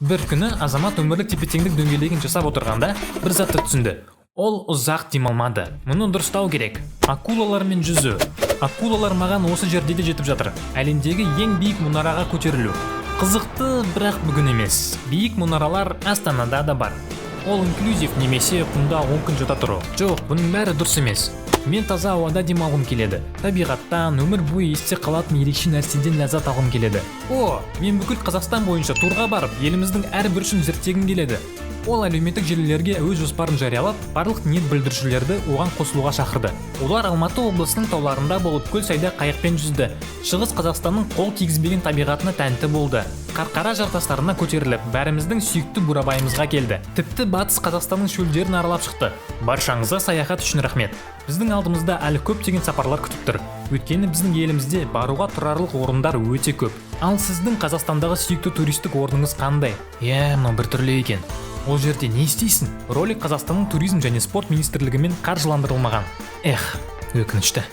Бір күні Азамат өмірлік тепе-теңдік дөңгелегін жасап отырғанда бір затты түсінді. Ол ұзақ демалмады. Мұны дұрыстау керек. Акулалармен жүзу. Акулалар маған осы жерде де жетіп жатыр. Әлемдегі ең биік мұнараға көтерілу. Қызықты, бірақ бүгін емес. Биік мұнаралар Астанада да бар. Ол инклюзив немесе құмда 10 күн жата тұру. Жоқ, бұның бәрі дұрыс емес. Мен таза ауада демалғым келеді. Табиғаттан, өмір бойы есте қалатын ерекше нәрседен ләззат алғым келеді. Мен бүкіл Қазақстан бойынша турға барып, еліміздің әр бүршін зерттегім келеді. Ол әлеуметтік желілерге өз жоспарын жариялап, барлық ниет білдірушілерді оған қосылуға шақырды. Олар Алматы облысының тауларында болып, көл-сайда қайықпен жүзді. Шығыс Қазақстанның қол тигізбеген табиғатына тәнті болды. Қарқара жартастарына көтеріліп, бәріміздің сүйікті бурабайымызға келді. Тіпті Батыс Қазақстанның шөлдерін аралап шықты. Баршаңызға саяхат үшін рахмет. Біздің алдымызда әлі көптеген сапарлар күтіп тұр. Өйткені біздің елімізде баруға тұрарлық орындар өте көп. Ал сіздің Қазақстандағы сүйікті туристік орныңыз қандай? Мынау бір түрлі екен. Ол жерде не істейсің? Ролик Қазақстанның туризм және спорт министрлігімен қаржыландырылмаған. Өкінішті.